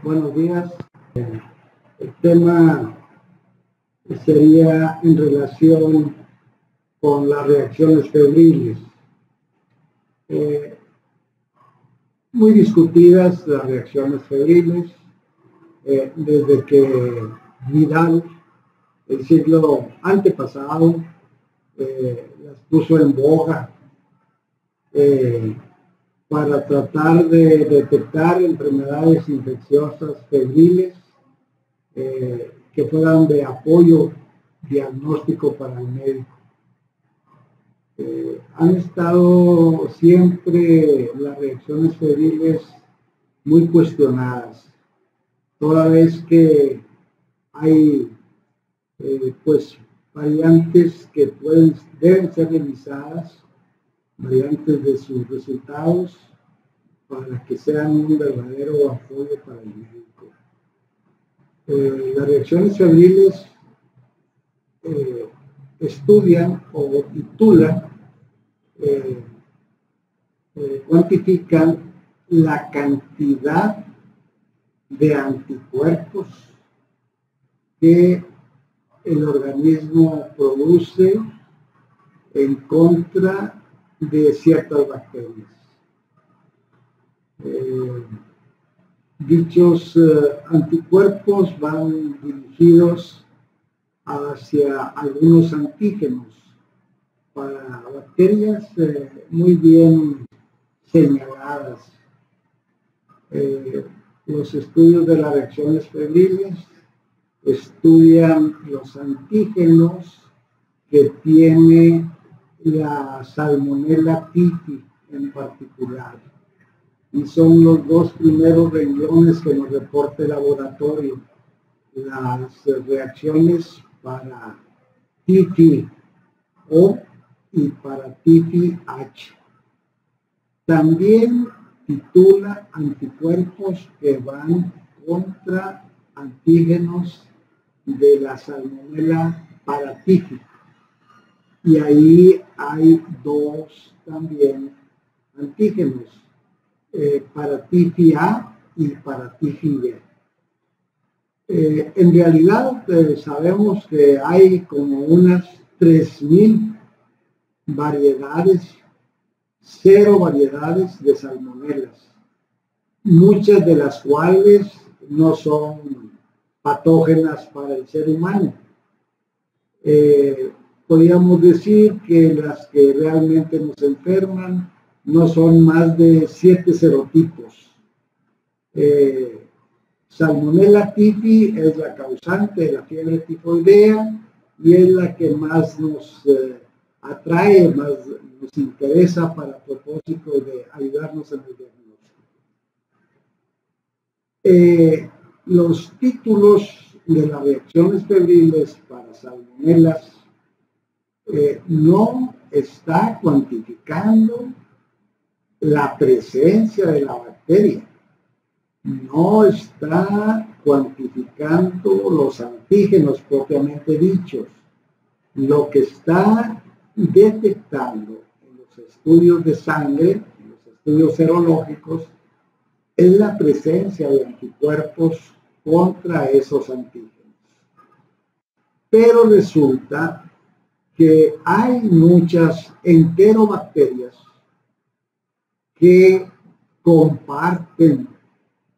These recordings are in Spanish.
Buenos días. El tema sería en relación con las reacciones febriles. Muy discutidas las reacciones febriles, desde que Vidal, el siglo antepasado, las puso en boga para tratar de detectar enfermedades infecciosas febriles que fueran de apoyo diagnóstico para el médico. Han estado siempre las reacciones febriles muy cuestionadas, toda vez que hay pues variantes que deben ser revisadas, variantes de sus resultados, para que sean un verdadero apoyo para el médico. Las reacciones febriles estudian o titulan, cuantifican la cantidad de anticuerpos que el organismo produce en contra de ciertas bacterias. Dichos anticuerpos van dirigidos hacia algunos antígenos para bacterias muy bien señaladas. Los estudios de las reacciones febriles estudian los antígenos que tiene la Salmonella typhi en particular, y son los dos primeros renglones que nos reporta el laboratorio: las reacciones para TIFI-O y para TIFI-H. También titula anticuerpos que van contra antígenos de la Salmonella paratyphi. Y ahí hay dos también antígenos, para TIFI-A y para TIFI-B. En realidad sabemos que hay como unas 3.000 variedades, 0 variedades de salmonelas, muchas de las cuales no son patógenas para el ser humano. Podríamos decir que las que realmente nos enferman no son más de 7 serotipos. Salmonella typhi es la causante de la fiebre tifoidea y es la que más nos atrae, más nos interesa para propósito de ayudarnos en el diagnóstico. Los títulos de las reacciones febriles para salmonelas no está cuantificando la presencia de la bacteria, no está cuantificando los antígenos propiamente dichos. Lo que está detectando en los estudios de sangre, en los estudios serológicos, es la presencia de anticuerpos contra esos antígenos. Pero resulta que hay muchas enterobacterias que comparten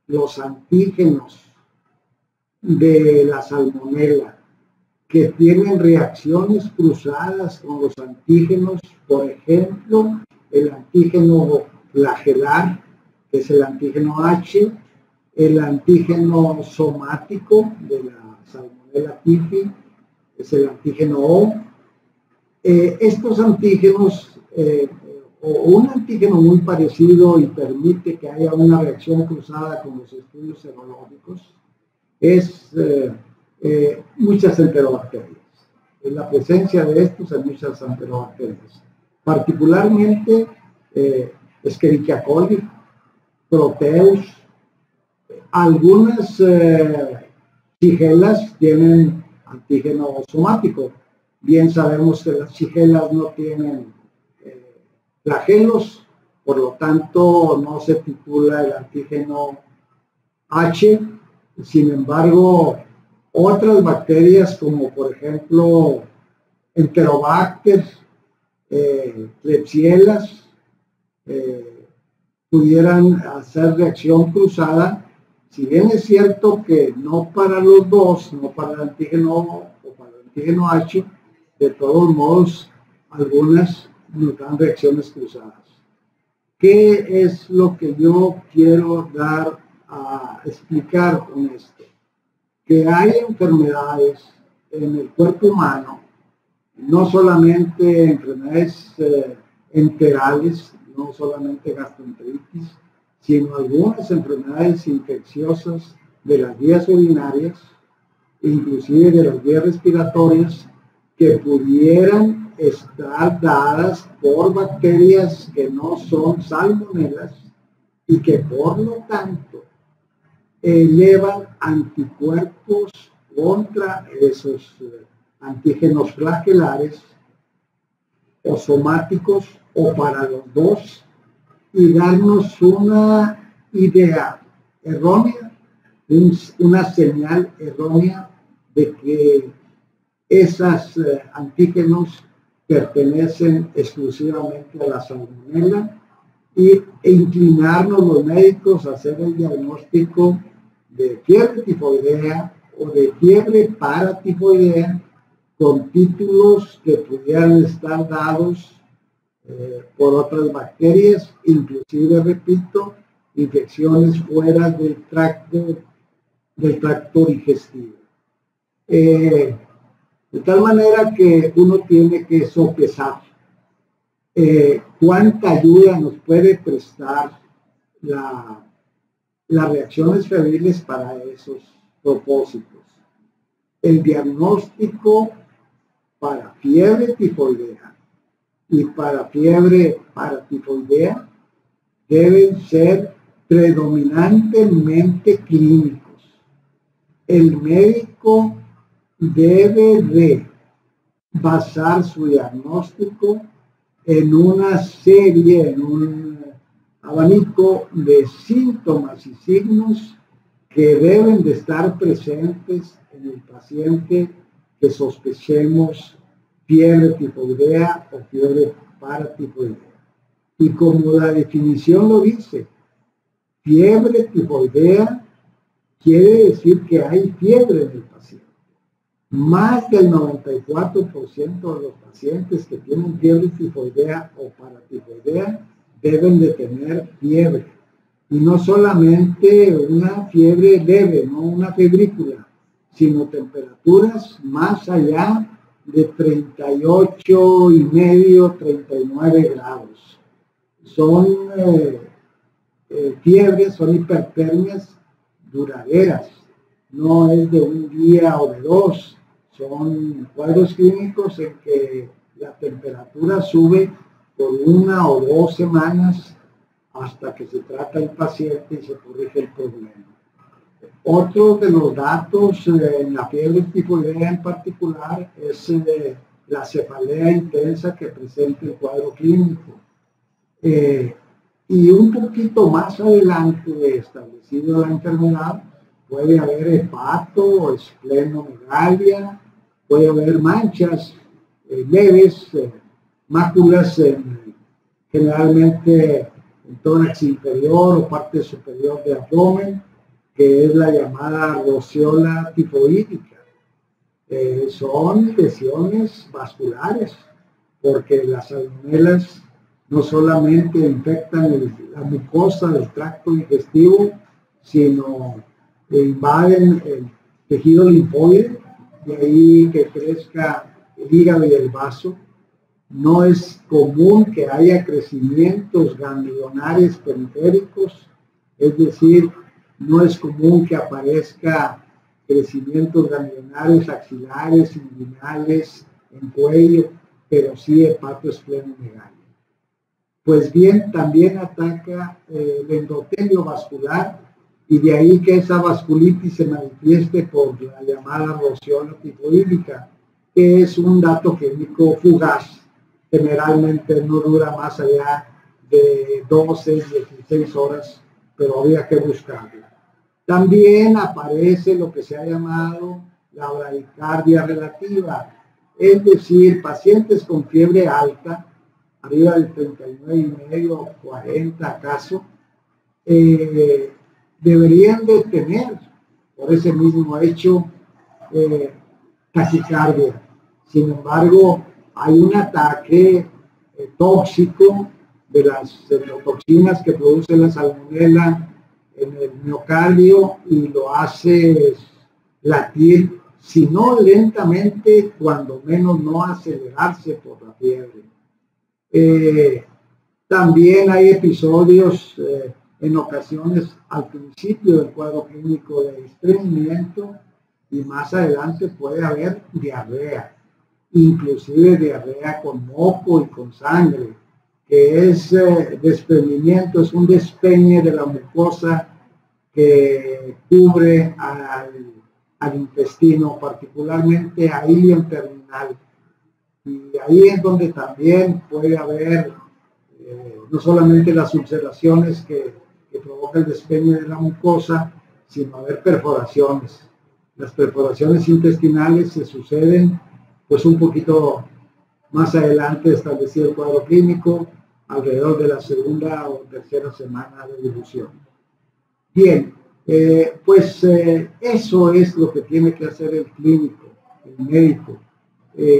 los antígenos de la salmonela, que tienen reacciones cruzadas con los antígenos, por ejemplo, el antígeno flagelar, que es el antígeno H, el antígeno somático de la Salmonella typhi, es el antígeno O. Estos antígenos, o un antígeno muy parecido y permite que haya una reacción cruzada con los estudios serológicos, es muchas enterobacterias. Es la presencia de estos en muchas enterobacterias. Particularmente Escherichia coli, Proteus, algunas shigellas tienen antígeno somático. Bien sabemos que las shigellas no tienen flagelos, por lo tanto no se titula el antígeno H. Sin embargo, otras bacterias como por ejemplo Enterobacter, Klebsiellas, pudieran hacer reacción cruzada, si bien es cierto que no para los dos, no para el antígeno O o para el antígeno H, de todos modos algunas nos dan reacciones cruzadas. ¿Qué es lo que yo quiero dar a explicar con esto? Que hay enfermedades en el cuerpo humano, no solamente enfermedades enterales, no solamente gastroenteritis, sino algunas enfermedades infecciosas de las vías urinarias, inclusive de las vías respiratorias, que pudieran estar dadas por bacterias que no son salmonelas y que por lo tanto elevan anticuerpos contra esos antígenos flagelares o somáticos o para los dos, y darnos una idea errónea, una señal errónea de que esos antígenos pertenecen exclusivamente a la salmonela e inclinarnos los médicos a hacer el diagnóstico de fiebre tifoidea o de fiebre paratifoidea con títulos que pudieran estar dados por otras bacterias, inclusive, repito, infecciones fuera del tracto digestivo. De tal manera que uno tiene que sopesar cuánta ayuda nos puede prestar las reacciones febriles para esos propósitos. El diagnóstico para fiebre tifoidea y para fiebre paratifoidea deben ser predominantemente clínicos. El médico debe de basar su diagnóstico en una serie, en un abanico de síntomas y signos que deben de estar presentes en el paciente que sospechemos fiebre tifoidea o fiebre paratifoidea. Y como la definición lo dice, fiebre tifoidea quiere decir que hay fiebre en el paciente. Más del 94% de los pacientes que tienen fiebre tifoidea o paratifoidea deben de tener fiebre. Y no solamente una fiebre leve, no una febrícula, sino temperaturas más allá de 38,5, 39 grados. Son fiebres, son hipertermias duraderas. No es de un día o de dos. Son cuadros clínicos en que la temperatura sube por 1 o 2 semanas hasta que se trata el paciente y se corrige el problema. Otro de los datos en la fiebre tifoidea en particular es la cefalea intensa que presenta el cuadro clínico. Y un poquito más adelante de establecido la enfermedad, puede haber hepato o esplenomegalia, puede haber manchas leves, máculas generalmente en tórax inferior o parte superior de abdomen, que es la llamada roceola tifoidea. Son lesiones vasculares, porque las salmonelas no solamente infectan la mucosa del tracto digestivo, sino invaden el tejido linfoide, de ahí que crezca el hígado y el vaso. No es común que haya crecimientos ganglionares periféricos, es decir, no es común que aparezca crecimientos ganglionares axilares, inguinales, en cuello, pero sí hepatoesplenomegalia. Pues bien, también ataca el endotelio vascular, y de ahí que esa vasculitis se manifieste por la llamada roceola tifoidea, que es un dato clínico fugaz. Generalmente no dura más allá de 12, 16 horas, pero habría que buscarla. También aparece lo que se ha llamado la bradicardia relativa, es decir, pacientes con fiebre alta, arriba del 39,5, 40 acaso, deberían de tener, por ese mismo hecho, taquicardia. Sin embargo, hay un ataque tóxico de las toxinas que produce la salmonela en el miocardio y lo hace latir, si no lentamente, cuando menos no acelerarse por la fiebre. También hay episodios en ocasiones al principio del cuadro clínico de estreñimiento y más adelante puede haber diarrea, inclusive diarrea con moco y con sangre, que es desprendimiento, es un despeñe de la mucosa que cubre al intestino, particularmente a ilion terminal. Y ahí es donde también puede haber no solamente las ulceraciones que provoca el despeñe de la mucosa, sino haber perforaciones. Las perforaciones intestinales se suceden pues un poquito más adelante establecido el cuadro clínico, alrededor de la segunda o tercera semana de difusión. Bien, eso es lo que tiene que hacer el clínico, el médico,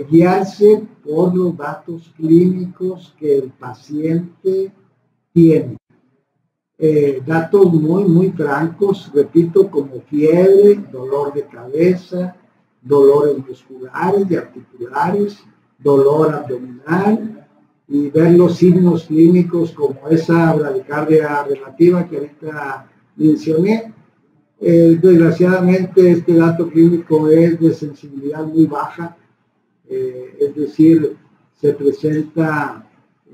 guiarse por los datos clínicos que el paciente tiene. Datos muy francos, repito, como fiebre, dolor de cabeza, dolores musculares y articulares, dolor abdominal, y ver los signos clínicos como esa bradicardia relativa que ahorita mencioné. Desgraciadamente este dato clínico es de sensibilidad muy baja, es decir, se presenta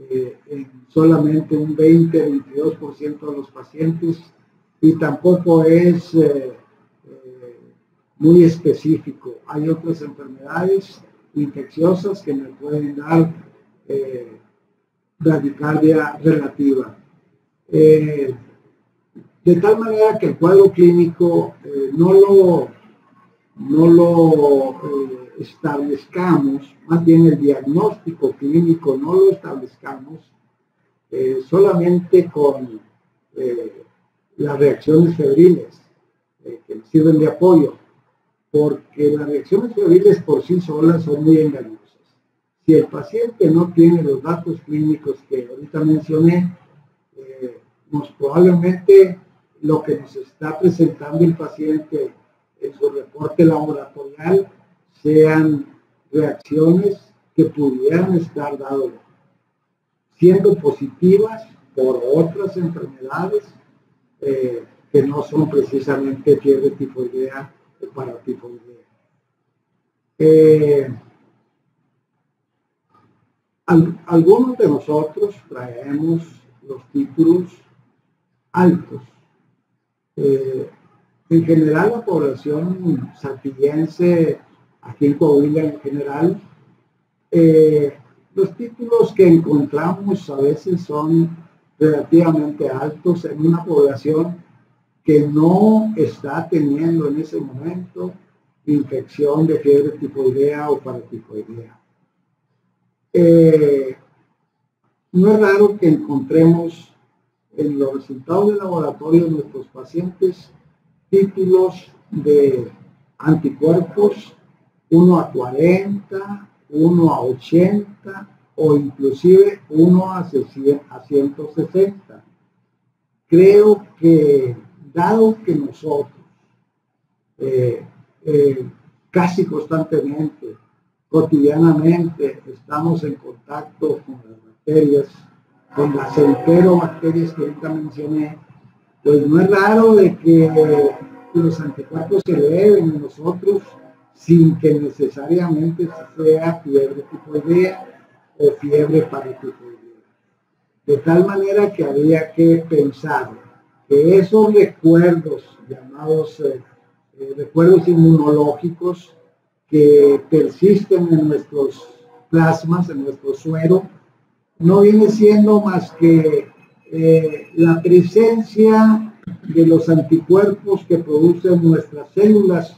en solamente un 20-22% de los pacientes y tampoco es muy específico. Hay otras enfermedades infecciosas que me pueden dar bradicardia relativa. De tal manera que el cuadro clínico no lo establezcamos, más bien el diagnóstico clínico no lo establezcamos solamente con las reacciones febriles que sirven de apoyo, porque las reacciones febriles por sí solas son muy engañosas. Si el paciente no tiene los datos clínicos que ahorita mencioné, probablemente lo que nos está presentando el paciente en su reporte laboratorial sean reacciones que pudieran estar siendo positivas por otras enfermedades que no son precisamente fiebre tifoidea o paratifoidea. Algunos de nosotros traemos los títulos altos. En general, la población saltillense, aquí en Coahuila en general, los títulos que encontramos a veces son relativamente altos en una población que no está teniendo en ese momento infección de fiebre tifoidea o paratifoidea. No es raro que encontremos en los resultados de laboratorio de nuestros pacientes títulos de anticuerpos 1 a 40, 1 a 80 o inclusive 1 a 160. Creo que dado que nosotros casi constantemente, cotidianamente, estamos en contacto con las bacterias, con las enterobacterias que ahorita mencioné, pues no es raro de que los anticuerpos se eleven en nosotros sin que necesariamente sea fiebre tifoidea o fiebre paratifoidea. De tal manera que habría que pensar que esos recuerdos, llamados recuerdos inmunológicos, que persisten en nuestros plasmas, en nuestro suero, no viene siendo más que la presencia de los anticuerpos que producen nuestras células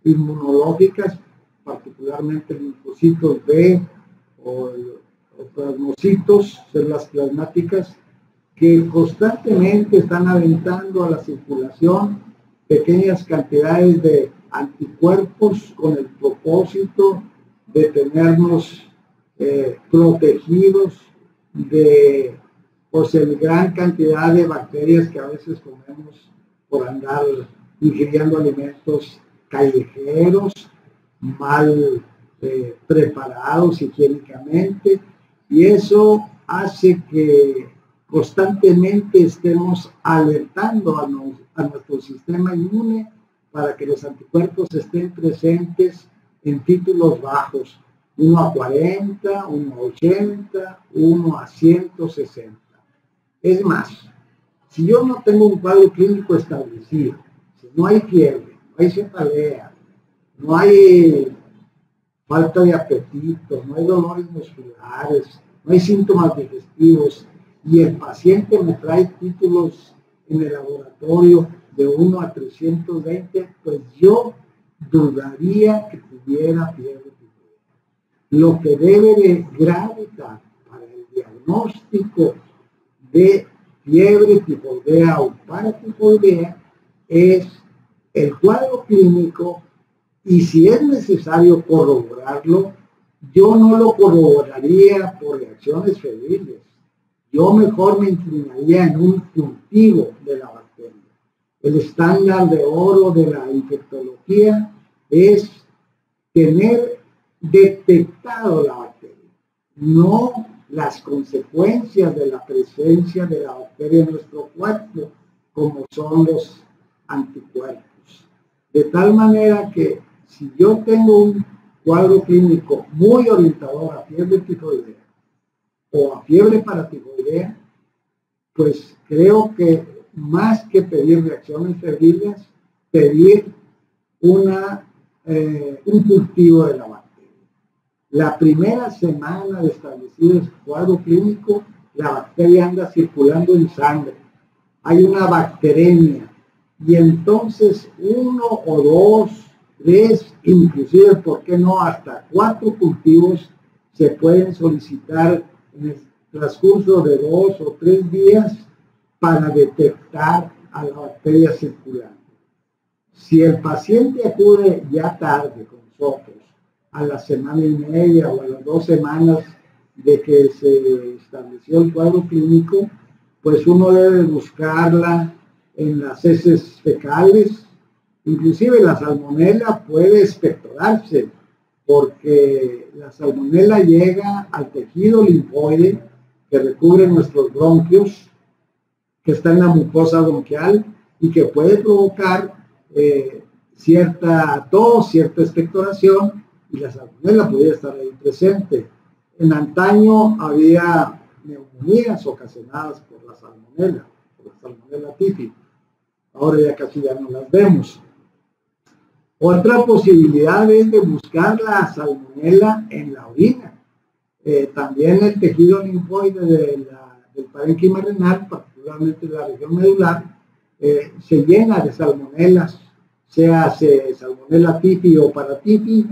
inmunológicas, particularmente linfocitos B o plasmocitos, células plasmáticas, que constantemente están aventando a la circulación pequeñas cantidades de anticuerpos con el propósito de tenernos protegidos de pues, la gran cantidad de bacterias que a veces comemos por andar ingiriendo alimentos callejeros, mal preparados higiénicamente, y eso hace que constantemente estemos alertando a nuestro sistema inmune para que los anticuerpos estén presentes en títulos bajos, 1 a 40, 1 a 80, 1 a 160. Es más, si yo no tengo un cuadro clínico establecido, si no hay fiebre, no hay cefalea, no hay falta de apetito, no hay dolores musculares, no hay síntomas digestivos, y el paciente me trae títulos en el laboratorio de 1 a 320, pues yo dudaría que tuviera fiebre tifoidea. Lo que debe de gravitar para el diagnóstico de fiebre tifoidea o paratifoidea es el cuadro clínico, y si es necesario corroborarlo, yo no lo corroboraría por reacciones febriles. Yo mejor me inclinaría en un cultivo de la bacteria. El estándar de oro de la infectología es tener detectado la bacteria, no las consecuencias de la presencia de la bacteria en nuestro cuerpo, como son los anticuerpos. De tal manera que si yo tengo un cuadro clínico muy orientador a fiebre tifoidea o a fiebre paratifoidea, pues creo que más que pedir reacciones febriles, pedir un cultivo de la bacteria. La primera semana de establecido el cuadro clínico, la bacteria anda circulando en sangre. Hay una bacteremia, y entonces 1 o 2, 3, inclusive, ¿por qué no?, hasta 4 cultivos se pueden solicitar en el transcurso de 2 o 3 días para detectar a la bacteria circulante. Si el paciente acude ya tarde con nosotros, a la semana y media o a las 2 semanas de que se estableció el cuadro clínico, pues uno debe buscarla en las heces fecales. Inclusive la salmonela puede expectorarse, porque la salmonela llega al tejido linfoide que recubre nuestros bronquios, que está en la mucosa bronquial, y que puede provocar cierta tos, cierta expectoración, y la salmonela podría estar ahí presente. En antaño había neumonías ocasionadas por la salmonela tifi. Ahora ya casi ya no las vemos. Otra posibilidad es de buscar la salmonela en la orina. También el tejido linfoide del parénquima renal, particularmente la región medular, se llena de salmonelas, sea salmonela tifi o paratifi,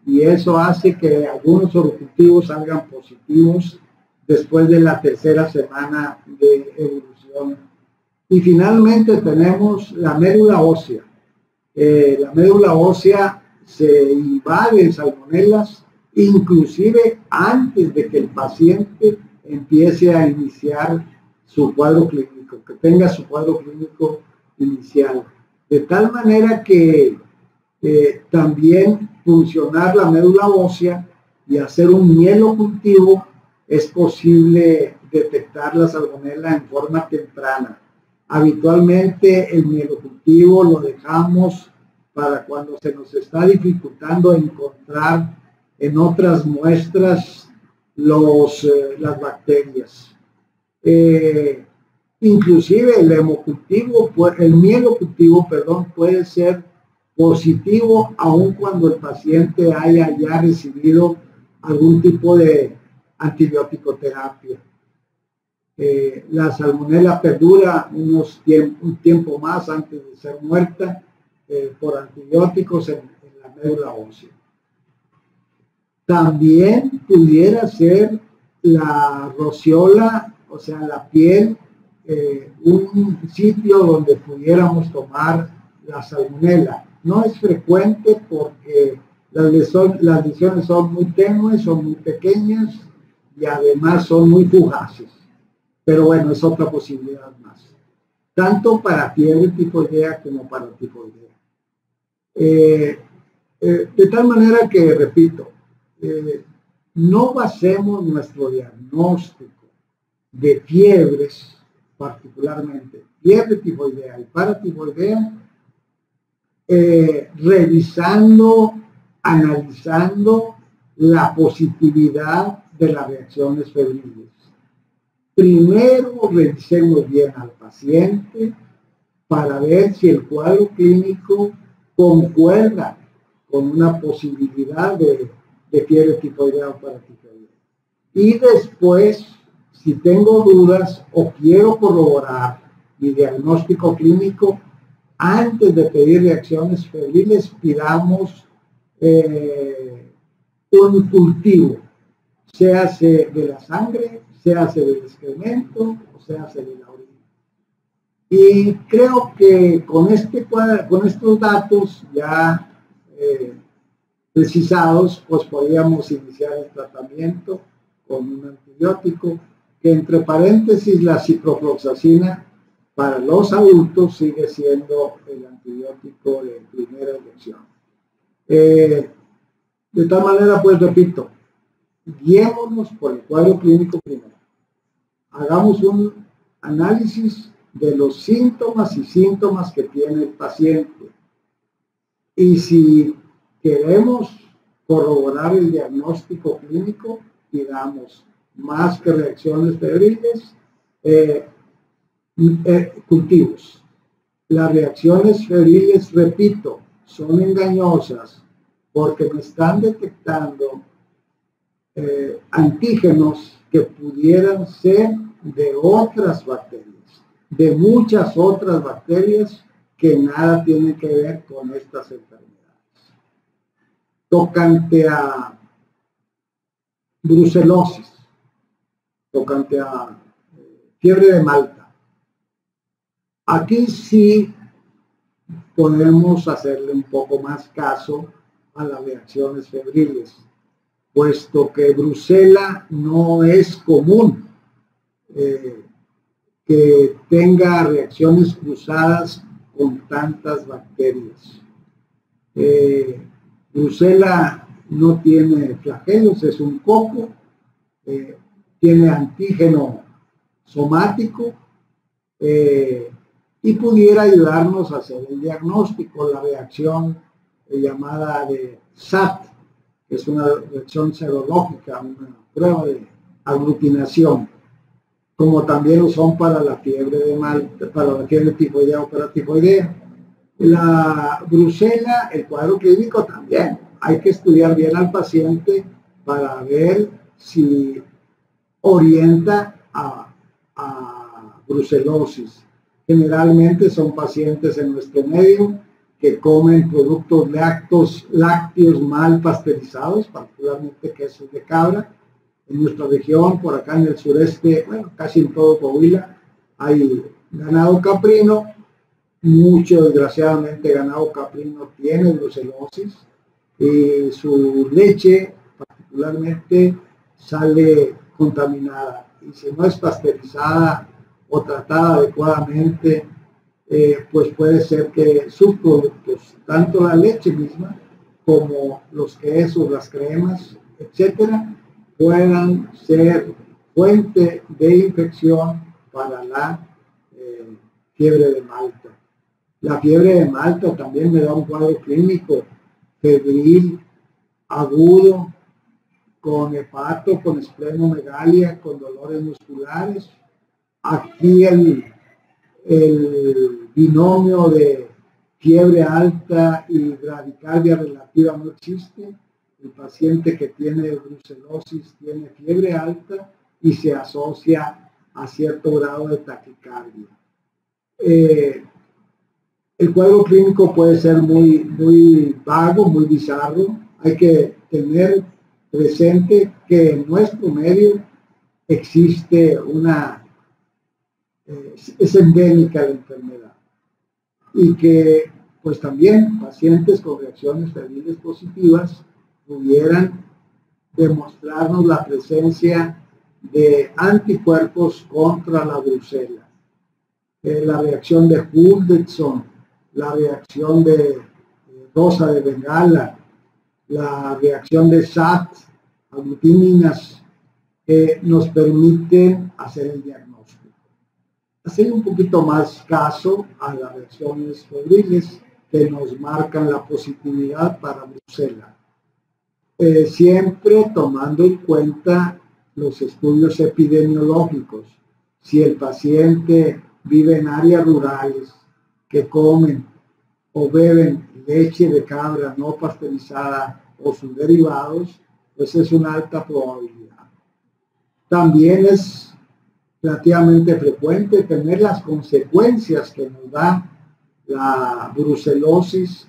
y eso hace que algunos orocultivos salgan positivos después de la tercera semana de evolución. Y finalmente tenemos la médula ósea. La médula ósea se invade de salmonelas inclusive antes de que el paciente empiece a iniciar su cuadro clínico, que tenga su cuadro clínico inicial. De tal manera que también funcionar la médula ósea y hacer un mielocultivo, es posible detectar la salmonela en forma temprana. Habitualmente el mielocultivo lo dejamos para cuando se nos está dificultando encontrar en otras muestras las bacterias. Inclusive el mielocultivo, puede ser positivo aun cuando el paciente haya ya recibido algún tipo de antibiótico terapia. La salmonela perdura un tiempo más antes de ser muerta por antibióticos en la médula ósea. También pudiera ser la rociola, o sea, la piel, un sitio donde pudiéramos tomar la salmonela. No es frecuente porque las lesiones son muy tenues, son muy pequeñas y además son muy fugaces. Pero bueno, es otra posibilidad más. Tanto para fiebre tifoidea como para tifoidea. De tal manera que, repito, no basemos nuestro diagnóstico de fiebres, particularmente fiebre tifoidea y paratifoidea, revisando, analizando la positividad de las reacciones febriles. Primero revisemos bien al paciente para ver si el cuadro clínico concuerda con una posibilidad de fiebre tifoidea o paratifoidea. Y después, si tengo dudas o quiero corroborar mi diagnóstico clínico, antes de pedir reacciones febriles, pidamos un cultivo, sea de la sangre, sea del excremento o sea de la orina. Y creo que con estos datos ya precisados, pues podríamos iniciar el tratamiento con un antibiótico, que entre paréntesis la ciprofloxacina para los adultos sigue siendo el antibiótico de primera elección. De tal manera, pues repito, guiémonos por el cuadro clínico primero. Hagamos un análisis de los síntomas y síntomas que tiene el paciente. Y si queremos corroborar el diagnóstico clínico, pidamos más que reacciones febriles, cultivos. Las reacciones febriles, repito, son engañosas porque me están detectando antígenos que pudieran ser de otras bacterias, de muchas otras bacterias que nada tienen que ver con estas enfermedades. Tocante a brucelosis, tocante a fiebre de Malta. Aquí sí podemos hacerle un poco más caso a las reacciones febriles, puesto que Brucela no es común que tenga reacciones cruzadas con tantas bacterias. Brucela no tiene flagelos, es un coco, tiene antígeno somático y pudiera ayudarnos a hacer el diagnóstico, la reacción llamada de SAT, que es una reacción serológica, una prueba de aglutinación, como también lo son para la fiebre de Malta, para la fiebre tifoidea o paratifoidea. La brucela, el cuadro clínico también. Hay que estudiar bien al paciente para ver si orienta a brucelosis. Generalmente son pacientes en nuestro medio que comen productos lácteos mal pasteurizados, particularmente quesos de cabra. En nuestra región, por acá en el sureste, bueno, casi en todo Coahuila, hay ganado caprino. Mucho, desgraciadamente, ganado caprino tiene brucelosis y su leche, particularmente, sale contaminada. Y si no es pasteurizada o tratada adecuadamente, pues puede ser que sus productos, tanto la leche misma como los quesos, las cremas, etcétera, puedan ser fuente de infección para la fiebre de Malta. La fiebre de Malta también me da un cuadro clínico febril, agudo, con hepato, con esplenomegalia, con dolores musculares. Aquí el binomio de fiebre alta y bradicardia relativa no existe. El paciente que tiene brucelosis tiene fiebre alta y se asocia a cierto grado de taquicardia. El cuadro clínico puede ser muy vago, muy bizarro. Hay que tener presente que en nuestro medio existe es endémica la enfermedad y que pues también pacientes con reacciones febriles positivas pudieran demostrarnos la presencia de anticuerpos contra la brucela. La reacción de Hulderson, la reacción de Rosa de Bengala, la reacción de SAT, aglutiminas, nos permiten hacer el diagnóstico. Hacer un poquito más caso a las reacciones febriles que nos marcan la positividad para brucela. Siempre tomando en cuenta los estudios epidemiológicos. Si el paciente vive en áreas rurales que comen o beben leche de cabra no pasteurizada o sus derivados, pues es una alta probabilidad. También es relativamente frecuente tener las consecuencias que nos da la brucelosis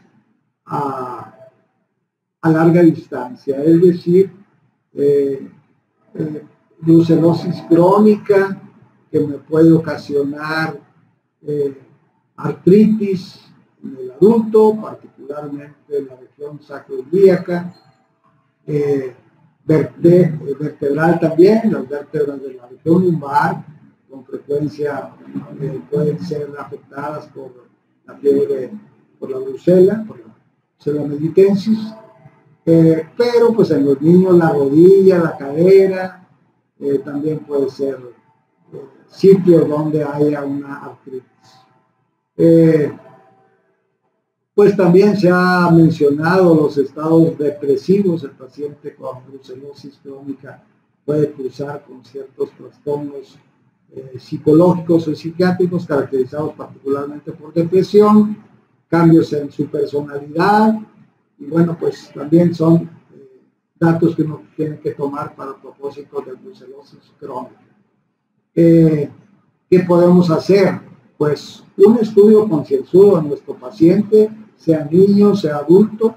a larga distancia, es decir, brucelosis crónica que me puede ocasionar artritis en el adulto, particularmente en la región sacroiliaca, vertebral también, las vértebras de la región lumbar con frecuencia pueden ser afectadas por la fiebre, por la brucela meditensis, pero pues en los niños la rodilla, la cadera, también puede ser sitios donde haya una artritis. Pues también se ha mencionado los estados depresivos. El paciente con brucelosis crónica puede cruzar con ciertos trastornos psicológicos o psiquiátricos caracterizados particularmente por depresión, cambios en su personalidad, y bueno, pues también son datos que uno tiene que tomar para propósitos de brucelosis crónica. ¿Qué podemos hacer? Pues un estudio concienzudo en nuestro paciente, sea niño, sea adulto,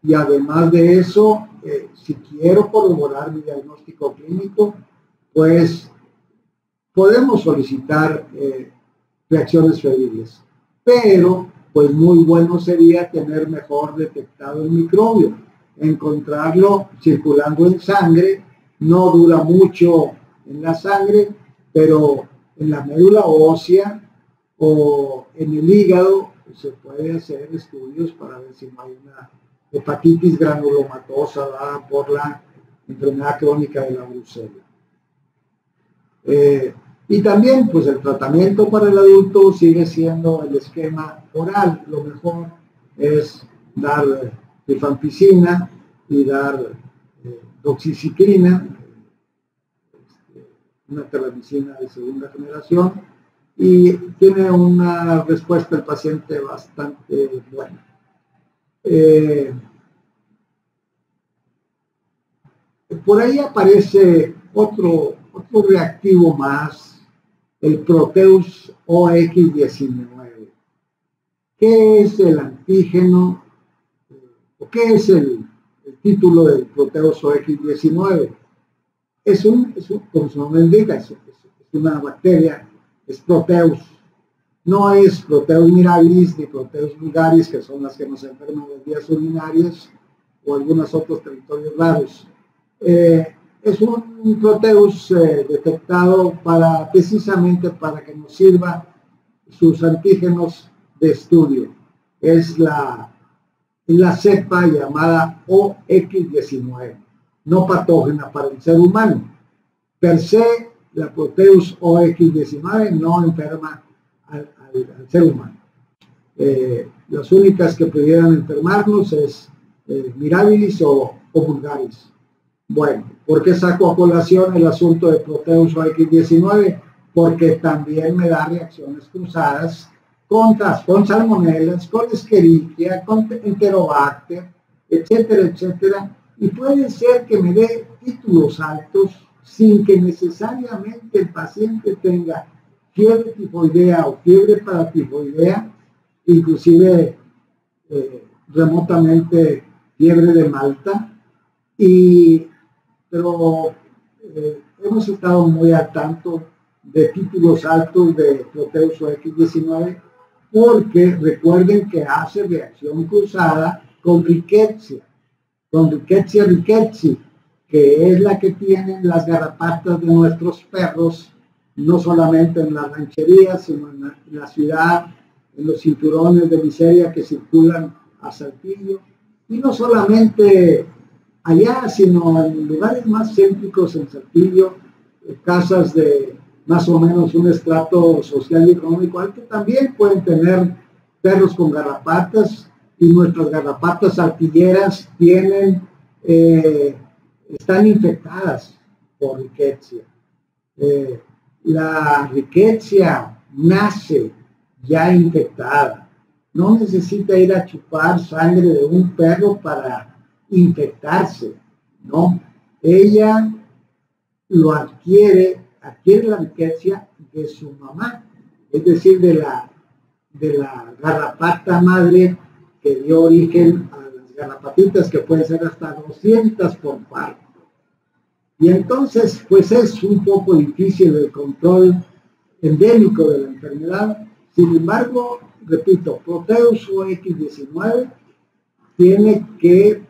y además de eso, si quiero corroborar mi diagnóstico clínico, pues podemos solicitar reacciones febriles, pero pues muy bueno sería tener mejor detectado el microbio, encontrarlo circulando en sangre. No dura mucho en la sangre, pero en la médula ósea o en el hígado se puede hacer estudios para ver si no hay una hepatitis granulomatosa dada por la enfermedad crónica de la brucela. Y también pues el tratamiento para el adulto sigue siendo el esquema oral. Lo mejor es dar rifampicina y dar doxiciclina, una terramicina de segunda generación, y tiene una respuesta del paciente bastante buena. Por ahí aparece otro reactivo más, el Proteus OX19. ¿Qué es el antígeno? ¿O qué es el título del Proteus OX19? Como su nombre indica, es una bacteria, es Proteus. No es Proteus mirabilis ni Proteus vulgaris, que son las que nos enferman las vías urinarias o algunos otros territorios raros. Es un Proteus detectado precisamente para que nos sirva sus antígenos de estudio. Es la cepa llamada OX19, no patógena para el ser humano. Per se, la Proteus OX19 no enferma al ser humano. Las únicas que pudieran enfermarnos es mirabilis o vulgaris. Bueno, ¿por qué saco a colación el asunto de Proteus OX19? Porque también me da reacciones cruzadas con salmonelas, con Escherichia, con Enterobacter, etcétera, etcétera. Y puede ser que me dé títulos altos sin que necesariamente el paciente tenga fiebre tifoidea o fiebre paratifoidea, inclusive remotamente fiebre de Malta, pero hemos estado muy al tanto de títulos altos de Proteus OX19, porque recuerden que hace reacción cruzada con Rickettsia rickettsii, que es la que tienen las garrapatas de nuestros perros, no solamente en las rancherías, sino en la ciudad, en los cinturones de miseria que circulan a Saltillo, y no solamente allá, sino en lugares más céntricos en Saltillo, casas de más o menos un estrato social y económico alto, también pueden tener perros con garrapatas, y nuestras garrapatas artilleras están infectadas por Rickettsia. La Rickettsia nace ya infectada. No necesita ir a chupar sangre de un perro para infectarse, ¿no? Ella lo adquiere la Rickettsia de su mamá, es decir, de la garrapata madre que dio origen a las garrapatitas, que pueden ser hasta 200 por parto. Y entonces, pues es un poco difícil el control endémico de la enfermedad. Sin embargo, repito, Proteus OX19 tiene que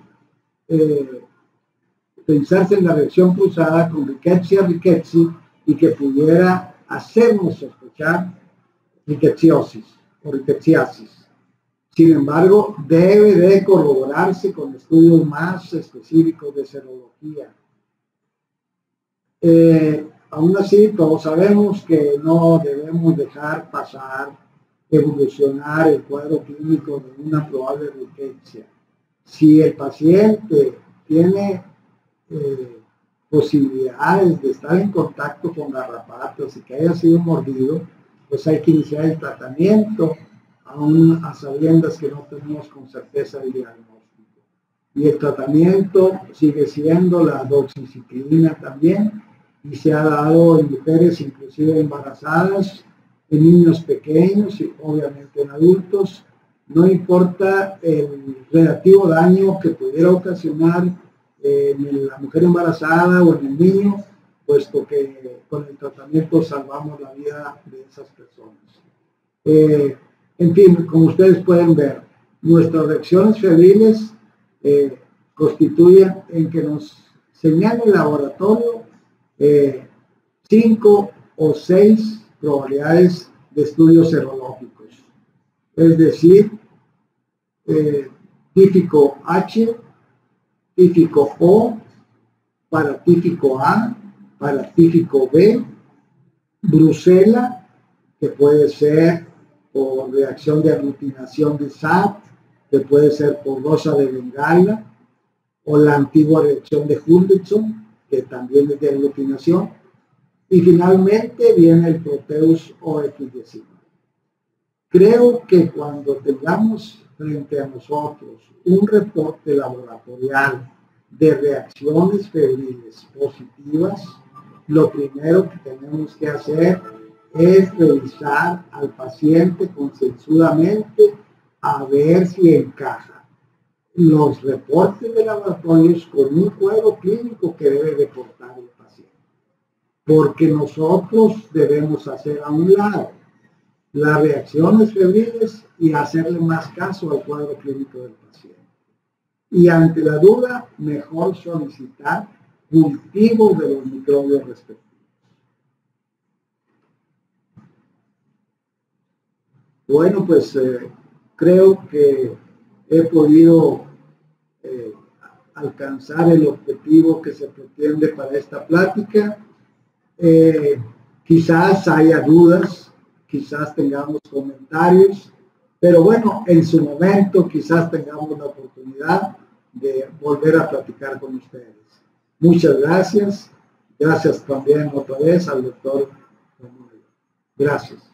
pensarse en la reacción cruzada con Rickettsia rickettsii, y que pudiera hacernos sospechar ricketsiosis o rickettsiasis. Sin embargo, debe de corroborarse con estudios más específicos de serología. Aún así, todos sabemos que no debemos dejar pasar, evolucionar el cuadro clínico de una probable ricketsia. Si el paciente tiene posibilidades de estar en contacto con garrapatas y que haya sido mordido, pues hay que iniciar el tratamiento, aún a sabiendas que no tenemos con certeza el diagnóstico. Y el tratamiento sigue siendo la doxiciclina también, y se ha dado en mujeres inclusive embarazadas, en niños pequeños y obviamente en adultos. No importa el relativo daño que pudiera ocasionar en la mujer embarazada o en el niño, puesto que con el tratamiento salvamos la vida de esas personas. En fin, como ustedes pueden ver, nuestras reacciones febriles constituyen en que nos señale el laboratorio 5 o 6 probabilidades de estudios serológicos. Es decir, típico H, típico O, paratípico A, paratípico B, Brucela, que puede ser por reacción de aglutinación de SAT, que puede ser por rosa de Bengala, o la antigua reacción de Huntington, que también es de aglutinación, y finalmente viene el Proteus OX19. Creo que cuando tengamos frente a nosotros un reporte laboratorial de reacciones febriles positivas, lo primero que tenemos que hacer es revisar al paciente concienzudamente a ver si encaja los reportes de laboratorios con un cuadro clínico que debe reportar el paciente. Porque nosotros debemos hacer a un lado las reacciones febriles y hacerle más caso al cuadro clínico del paciente. Y ante la duda, mejor solicitar cultivos de los microbios respectivos. Bueno, pues creo que he podido alcanzar el objetivo que se pretende para esta plática. Quizás haya dudas, quizás tengamos comentarios, pero bueno, en su momento quizás tengamos la oportunidad de volver a platicar con ustedes. Muchas gracias. Gracias también otra vez al doctor. Gracias.